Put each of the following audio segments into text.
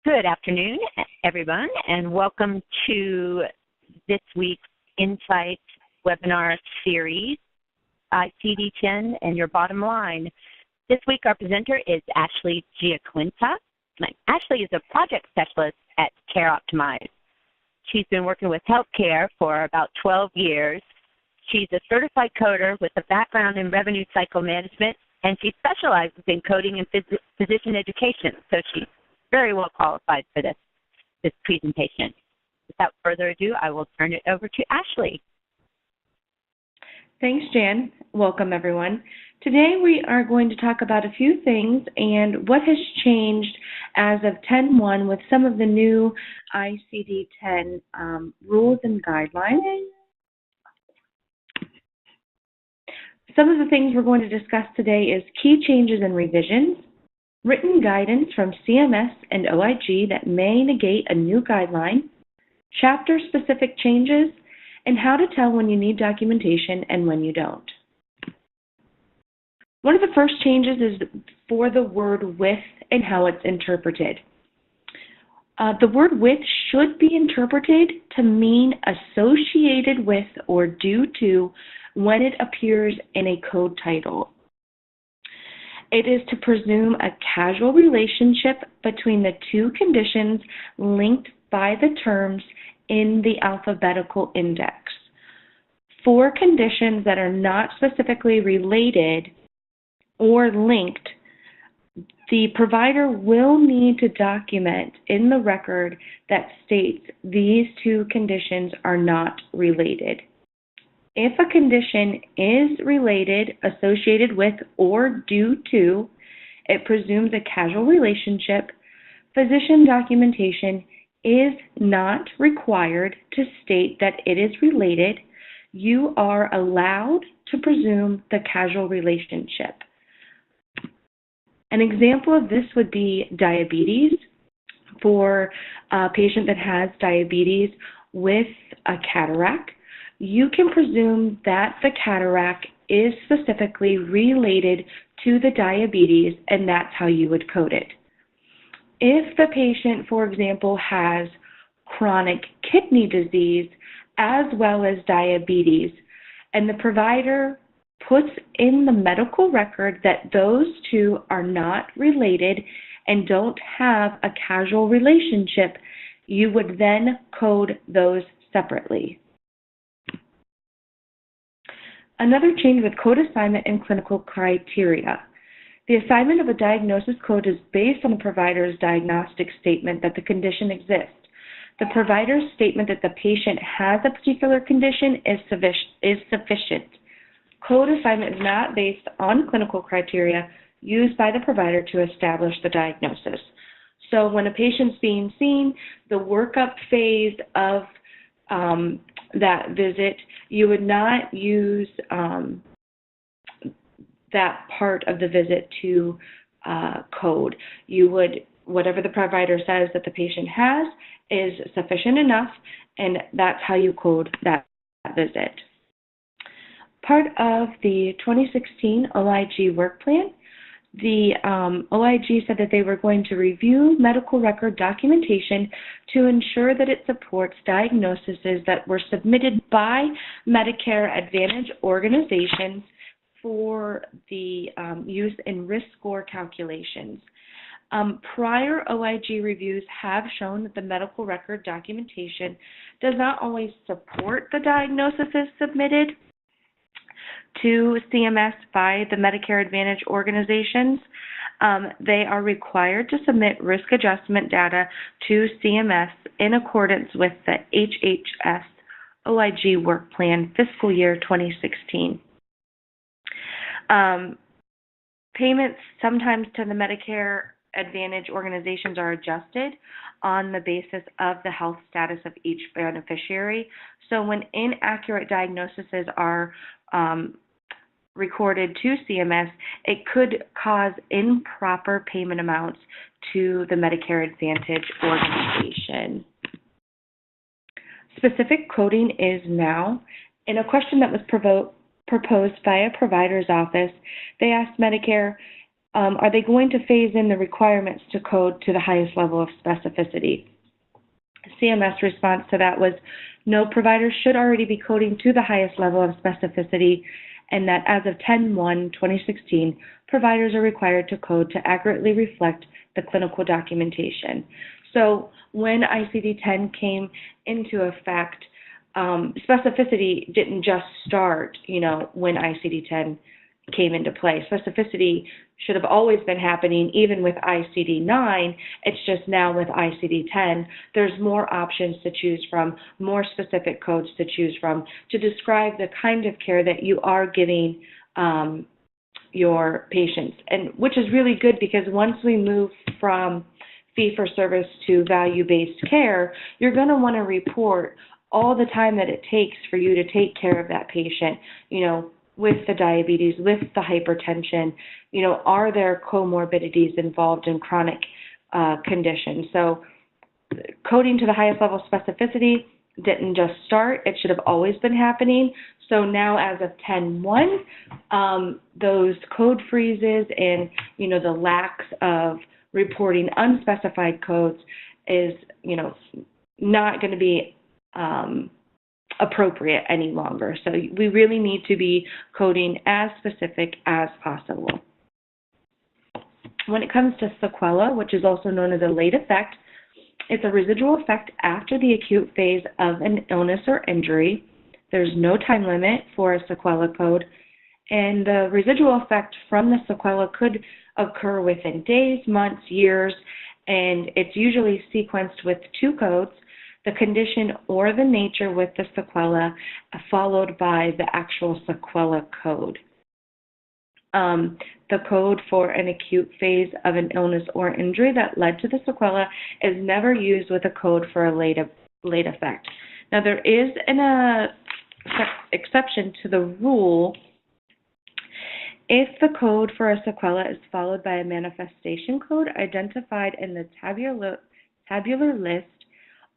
Good afternoon, everyone, and welcome to this week's Insights Webinar Series, ICD10 and Your Bottom Line. This week our presenter is Ashley Giaquinta. Ashley is a project specialist at CareOptimize. She's been working with healthcare for about 12 years. She's a certified coder with a background in revenue cycle management, and she specializes in coding and physician education, so she's very well qualified for this presentation. Without further ado, I will turn it over to Ashley. Thanks, Jan. Welcome, everyone. Today we are going to talk about a few things and what has changed as of 10/1 with some of the new ICD10 rules and guidelines. Some of the things we're going to discuss today is key changes and revisions, written guidance from CMS and OIG that may negate a new guideline, chapter-specific changes, and how to tell when you need documentation and when you don't. One of the first changes is for the word with and how it's interpreted. The word with should be interpreted to mean associated with or due to when it appears in a code title. It is to presume a causal relationship between the two conditions linked by the terms in the alphabetical index. For conditions that are not specifically related or linked, the provider will need to document in the record that states these two conditions are not related. If a condition is related, associated with, or due to, it presumes a causal relationship. Physician documentation is not required to state that it is related. You are allowed to presume the causal relationship. An example of this would be diabetes. For a patient that has diabetes with a cataract, you can presume that the cataract is specifically related to the diabetes, and that's how you would code it. If the patient, for example, has chronic kidney disease as well as diabetes, and the provider puts in the medical record that those two are not related and don't have a causal relationship, you would then code those separately. Another change with code assignment and clinical criteria. The assignment of a diagnosis code is based on the provider's diagnostic statement that the condition exists. The provider's statement that the patient has a particular condition is sufficient. Code assignment is not based on clinical criteria used by the provider to establish the diagnosis. So when a patient's being seen, the workup phase of that visit, you would not use that part of the visit to code. You would, whatever the provider says that the patient has is sufficient enough, and that's how you code that visit. Part of the 2016 OIG work plan, the OIG said that they were going to review medical record documentation to ensure that it supports diagnoses that were submitted by Medicare Advantage organizations for the use in risk score calculations. Prior OIG reviews have shown that the medical record documentation does not always support the diagnoses submitted to CMS by the Medicare Advantage organizations. They are required to submit risk adjustment data to CMS in accordance with the HHS OIG work plan fiscal year 2016. Payments sometimes to the Medicare Advantage organizations are adjusted on the basis of the health status of each beneficiary. So when inaccurate diagnoses are recorded to CMS, it could cause improper payment amounts to the Medicare Advantage organization. Specific coding is now. In a question that was proposed by a provider's office, they asked Medicare, are they going to phase in the requirements to code to the highest level of specificity? CMS response to that was, no, providers should already be coding to the highest level of specificity, and that as of 10/1/2016, providers are required to code to accurately reflect the clinical documentation. So when ICD-10 came into effect, specificity didn't just start, when ICD-10 came into play. Specificity should have always been happening, even with ICD-9. It's just now with ICD-10, there's more options to choose from, more specific codes to choose from, to describe the kind of care that you are giving your patients, and which is really good, because once we move from fee-for-service to value-based care, you're going to want to report all the time that it takes for you to take care of that patient, with the diabetes, with the hypertension, are there comorbidities involved in chronic conditions? So coding to the highest level of specificity didn't just start, it should have always been happening. So now as of 10/1, those code freezes and, the lacks of reporting unspecified codes is, not going to be appropriate any longer. So we really need to be coding as specific as possible. When it comes to sequela, which is also known as a late effect, it's a residual effect after the acute phase of an illness or injury. There's no time limit for a sequela code, and the residual effect from the sequela could occur within days, months, years, and it's usually sequenced with two codes: the condition or the nature with the sequela, followed by the actual sequela code. The code for an acute phase of an illness or injury that led to the sequela is never used with a code for a late effect. Now, there is an exception to the rule. If the code for a sequela is followed by a manifestation code identified in the tabular list,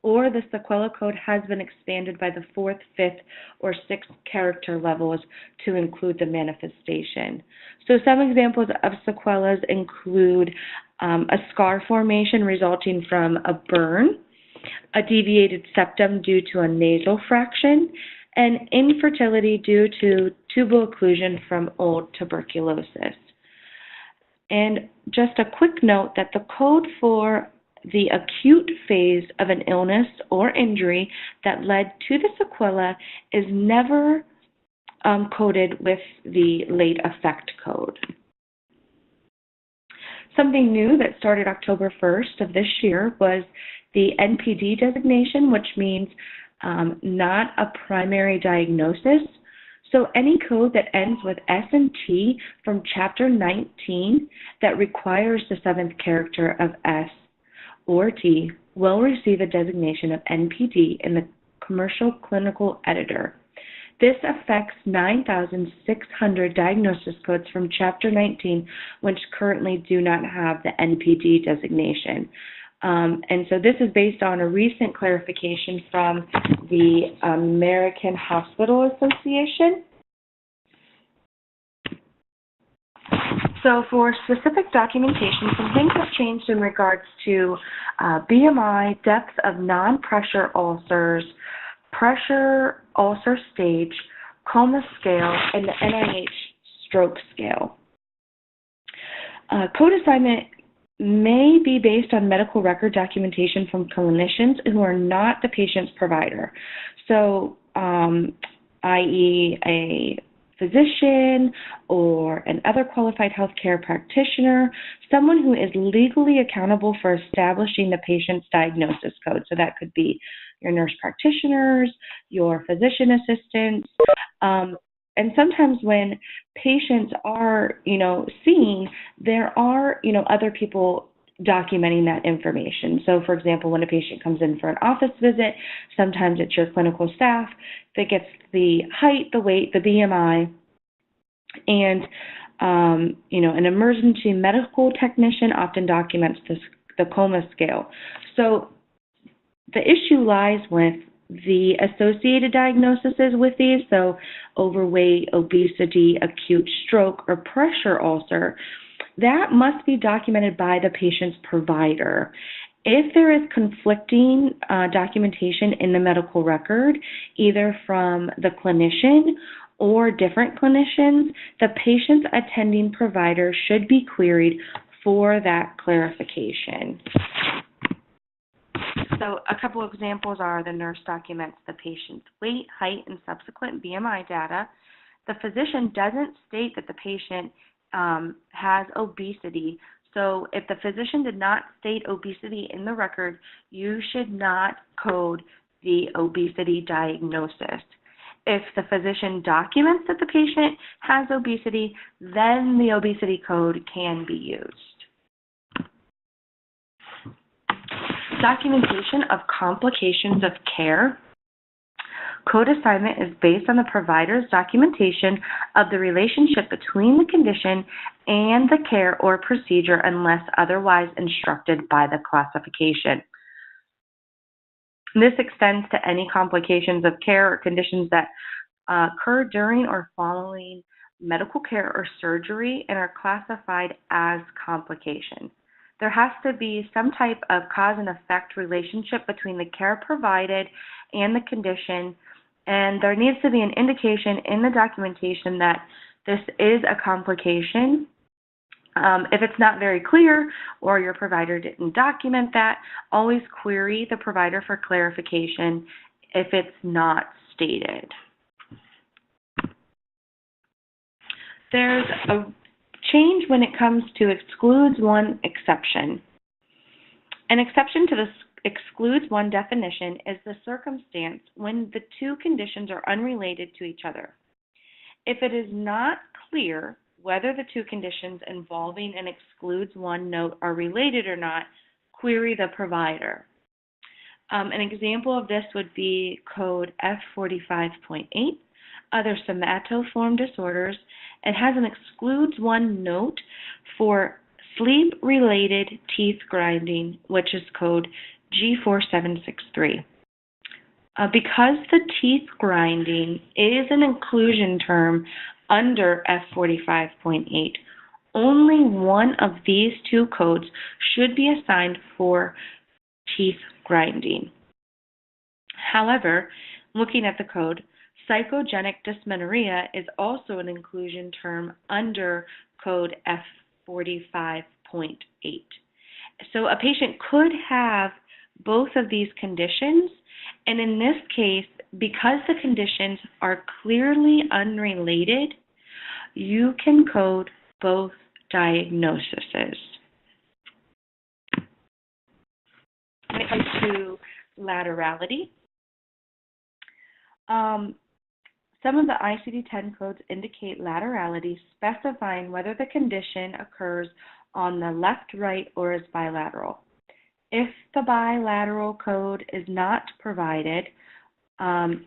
or the sequela code has been expanded by the 4th, 5th, or 6th character levels to include the manifestation. So some examples of sequelas include a scar formation resulting from a burn, a deviated septum due to a nasal fraction, and infertility due to tubal occlusion from old tuberculosis. And just a quick note that the code for the acute phase of an illness or injury that led to the sequela is never coded with the late effect code. Something new that started October 1st of this year was the NPD designation, which means not a primary diagnosis. So any code that ends with S and T from Chapter 19 that requires the 7th character of S or T will receive a designation of NPD in the Commercial Clinical Editor. This affects 9,600 diagnosis codes from Chapter 19, which currently do not have the NPD designation. And so this is based on a recent clarification from the American Hospital Association. So for specific documentation, some things have changed in regards to BMI, depth of non-pressure ulcers, pressure ulcer stage, coma scale, and the NIH stroke scale. Code assignment may be based on medical record documentation from clinicians who are not the patient's provider. So, i.e. a physician or an other qualified healthcare practitioner, someone who is legally accountable for establishing the patient's diagnosis code. So that could be your nurse practitioners, your physician assistants, and sometimes when patients are, seen, there are, other people documenting that information. So, for example, when a patient comes in for an office visit, sometimes it's your clinical staff that gets the height, the weight, the BMI, and, an emergency medical technician often documents the coma scale. So the issue lies with the associated diagnoses with these, so overweight, obesity, acute stroke, or pressure ulcer. that must be documented by the patient's provider. If there is conflicting documentation in the medical record, either from the clinician or different clinicians, the patient's attending provider should be queried for that clarification. So a couple of examples are the nurse documents the patient's weight, height, and subsequent BMI data. The physician doesn't state that the patient has obesity. So if the physician did not state obesity in the record, you should not code the obesity diagnosis. If the physician documents that the patient has obesity, then the obesity code can be used. Documentation of complications of care. Code assignment is based on the provider's documentation of the relationship between the condition and the care or procedure unless otherwise instructed by the classification. This extends to any complications of care or conditions that occur during or following medical care or surgery and are classified as complications. There has to be some type of cause and effect relationship between the care provided and the condition, and there needs to be an indication in the documentation that this is a complication. If it's not very clear or your provider didn't document that, always query the provider for clarification if it's not stated. There's a change when it comes to excludes one exception. An exception to the excludes one definition is the circumstance when the two conditions are unrelated to each other. If it is not clear whether the two conditions involving an excludes one note are related or not, query the provider. An example of this would be code F45.8, other somatoform disorders. It has an excludes one note for sleep-related teeth grinding, which is code G4763. Because the teeth grinding is an inclusion term under F45.8, only one of these two codes should be assigned for teeth grinding. However, looking at the code, psychogenic dysmenorrhea is also an inclusion term under code F45.8. So a patient could have both of these conditions, and in this case, because the conditions are clearly unrelated, you can code both diagnoses. When it comes to laterality, some of the ICD-10 codes indicate laterality, specifying whether the condition occurs on the left, right, or is bilateral. If the bilateral code is not provided and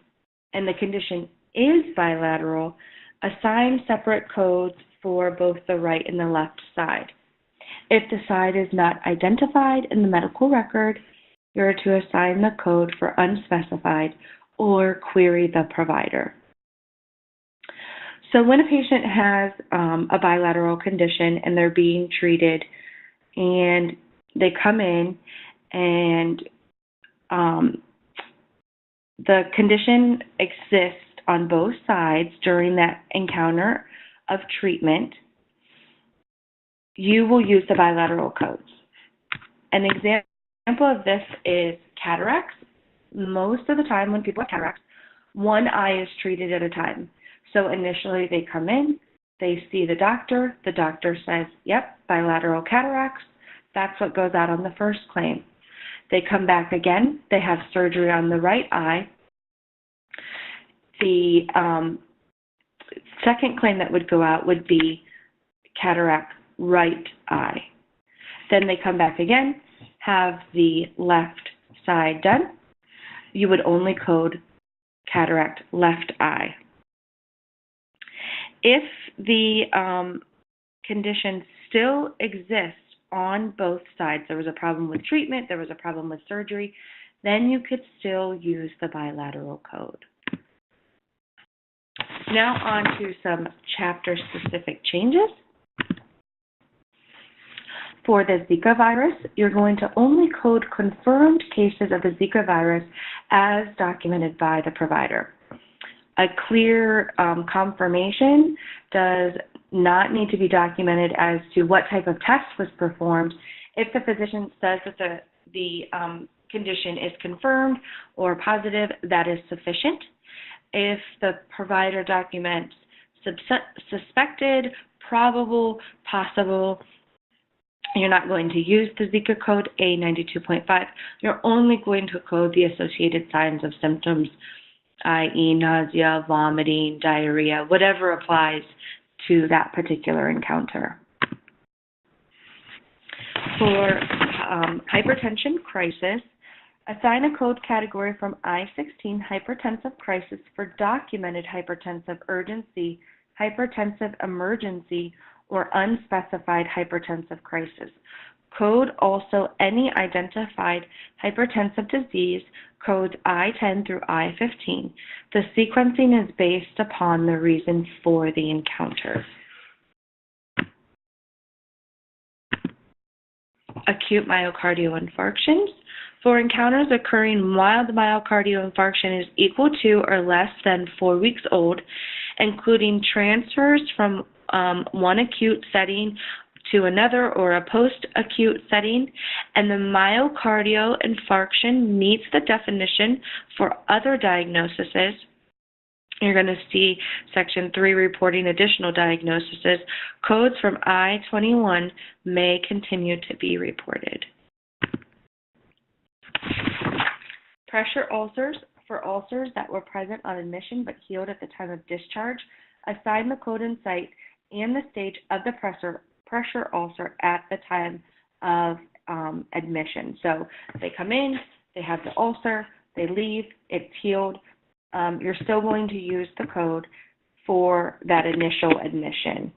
the condition is bilateral, assign separate codes for both the right and the left side. If the side is not identified in the medical record, you're to assign the code for unspecified or query the provider. So when a patient has a bilateral condition and they're being treated and they come in and the condition exists on both sides during that encounter of treatment, you will use the bilateral codes. An example of this is cataracts. Most of the time when people have cataracts, one eye is treated at a time. So initially they come in, they see the doctor says, yep, bilateral cataracts, that's what goes out on the first claim. They come back again, they have surgery on the right eye. The second claim that would go out would be cataract right eye. Then they come back again, have the left side done. You would only code cataract left eye. If the condition still exists on both sides, there was a problem with treatment, there was a problem with surgery, then you could still use the bilateral code. Now on to some chapter-specific changes. For the Zika virus, you're going to only code confirmed cases of the Zika virus as documented by the provider. A clear confirmation does not need to be documented as to what type of test was performed. If the physician says that the condition is confirmed or positive, that is sufficient. If the provider documents suspected, probable, possible, you're not going to use the Zika code A92.5. You're only going to code the associated signs of symptoms, i.e. nausea, vomiting, diarrhea, whatever applies to that particular encounter. For hypertension crisis, assign a code category from I-16 hypertensive crisis for documented hypertensive urgency, hypertensive emergency, or unspecified hypertensive crisis. Code also any identified hypertensive disease, codes I-10 through I-15. The sequencing is based upon the reason for the encounter. Acute myocardial infarctions. For encounters occurring while the myocardial infarction is equal to or less than 4 weeks old, including transfers from one acute setting to another or a post-acute setting, and the myocardial infarction meets the definition for other diagnoses, you're going to see Section 3 reporting additional diagnoses. Codes from I-21 may continue to be reported. Pressure ulcers. For ulcers that were present on admission but healed at the time of discharge, assign the code and site and the stage of the pressure ulcer at the time of admission. So they come in, they have the ulcer, they leave, it's healed. You're still going to use the code for that initial admission.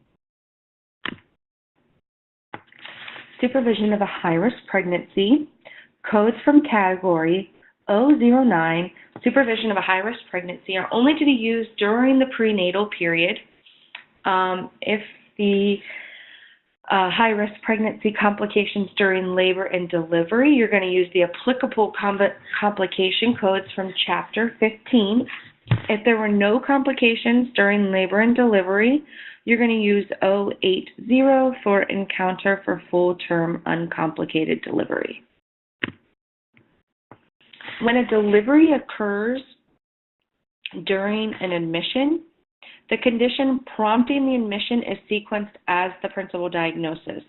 Supervision of a high-risk pregnancy. Codes from category 009, supervision of a high-risk pregnancy, are only to be used during the prenatal period. If the high-risk pregnancy complications during labor and delivery, you're going to use the applicable complication codes from Chapter 15. If there were no complications during labor and delivery, you're going to use 080 for encounter for full-term uncomplicated delivery. When a delivery occurs during an admission, the condition prompting the admission is sequenced as the principal diagnosis.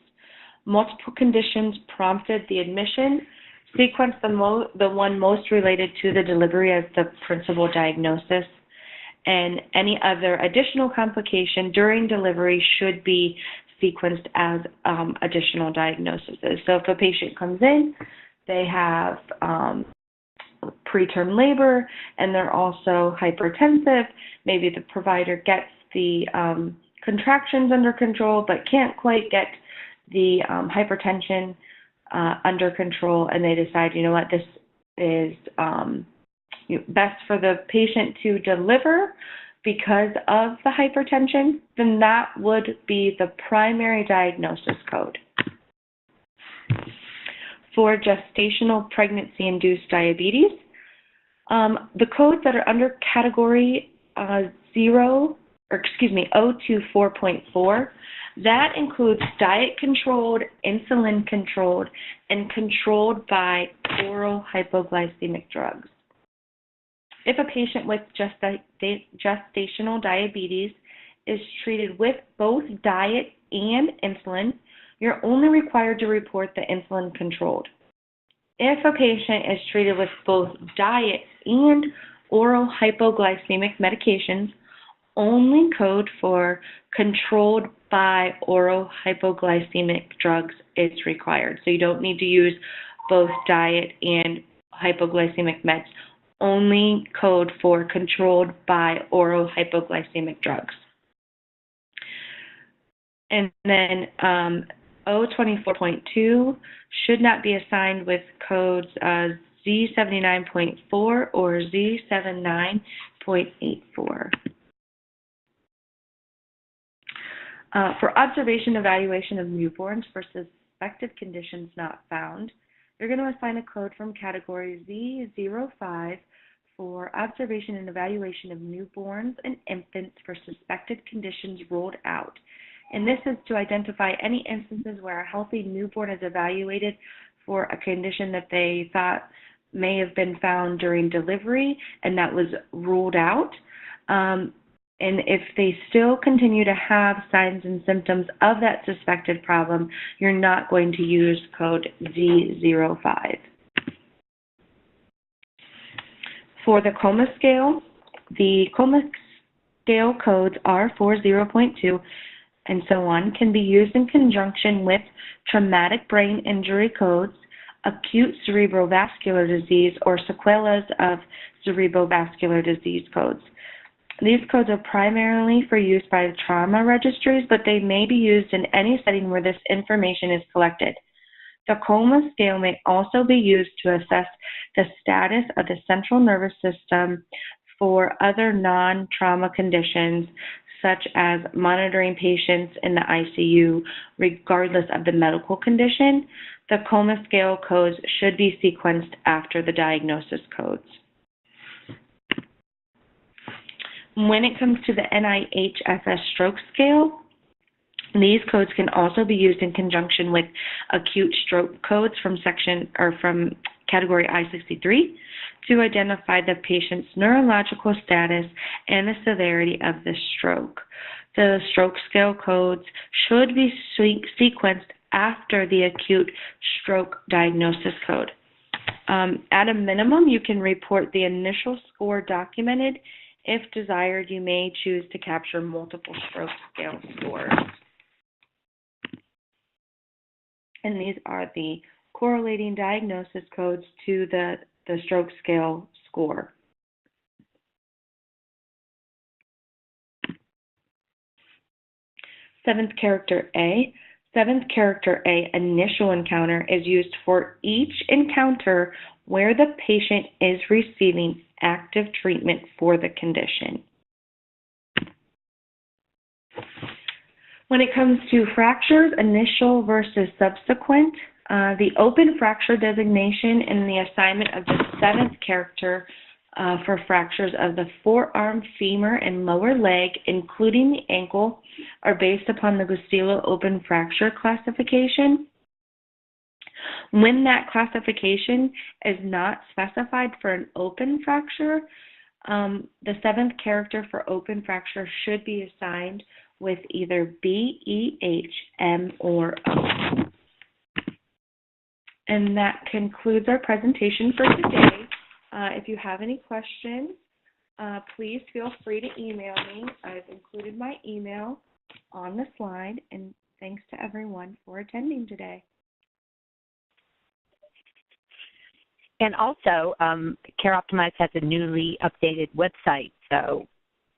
Multiple conditions prompted the admission. Sequence the one most related to the delivery as the principal diagnosis, and any other additional complication during delivery should be sequenced as additional diagnoses. So if a patient comes in, they have preterm labor and they're also hypertensive, maybe the provider gets the contractions under control but can't quite get the hypertension under control, and they decide, you know what, this is best for the patient to deliver because of the hypertension, then that would be the primary diagnosis code. For gestational pregnancy-induced diabetes, the codes that are under category 024.4, that includes diet-controlled, insulin-controlled, and controlled by oral hypoglycemic drugs. If a patient with gestational diabetes is treated with both diet and insulin, you're only required to report the insulin-controlled. If a patient is treated with both diet and oral hypoglycemic medications, only code for controlled by oral hypoglycemic drugs is required. So you don't need to use both diet and hypoglycemic meds. Only code for controlled by oral hypoglycemic drugs. And then 024.2 should not be assigned with codes Z79.4 or Z79.84. For observation evaluation of newborns versus suspected conditions not found, you're going to assign a code from category Z05 for observation and evaluation of newborns and infants for suspected conditions ruled out. And this is to identify any instances where a healthy newborn is evaluated for a condition that they thought may have been found during delivery and that was ruled out. And if they still continue to have signs and symptoms of that suspected problem, you're not going to use code Z05. For the coma scale, the coma scale codes R4, 0.2, and so on can be used in conjunction with traumatic brain injury codes, acute cerebrovascular disease, or sequelas of cerebrovascular disease codes. These codes are primarily for use by trauma registries, but they may be used in any setting where this information is collected. The coma scale may also be used to assess the status of the central nervous system for other non-trauma conditions, such as monitoring patients in the ICU, regardless of the medical condition. The coma scale codes should be sequenced after the diagnosis codes. When it comes to the NIHSS stroke scale, these codes can also be used in conjunction with acute stroke codes from category I-63 to identify the patient's neurological status and the severity of the stroke. The stroke scale codes should be sequenced after the acute stroke diagnosis code. At a minimum, you can report the initial score documented. If desired, you may choose to capture multiple stroke scale scores. And these are the correlating diagnosis codes to the stroke scale score. Seventh character A. Seventh character A, initial encounter, is used for each encounter where the patient is receiving active treatment for the condition. When it comes to fractures, initial versus subsequent, the open fracture designation and the assignment of the seventh character for fractures of the forearm, femur, and lower leg, including the ankle, are based upon the Gustilo open fracture classification. When that classification is not specified for an open fracture, the seventh character for open fracture should be assigned with either B, E, H, M, or O. And that concludes our presentation for today. If you have any questions, please feel free to email me. I've included my email on the slide, and thanks to everyone for attending today. And also, CareOptimize has a newly updated website, so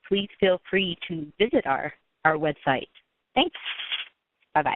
please feel free to visit our website. Thanks. Bye-bye.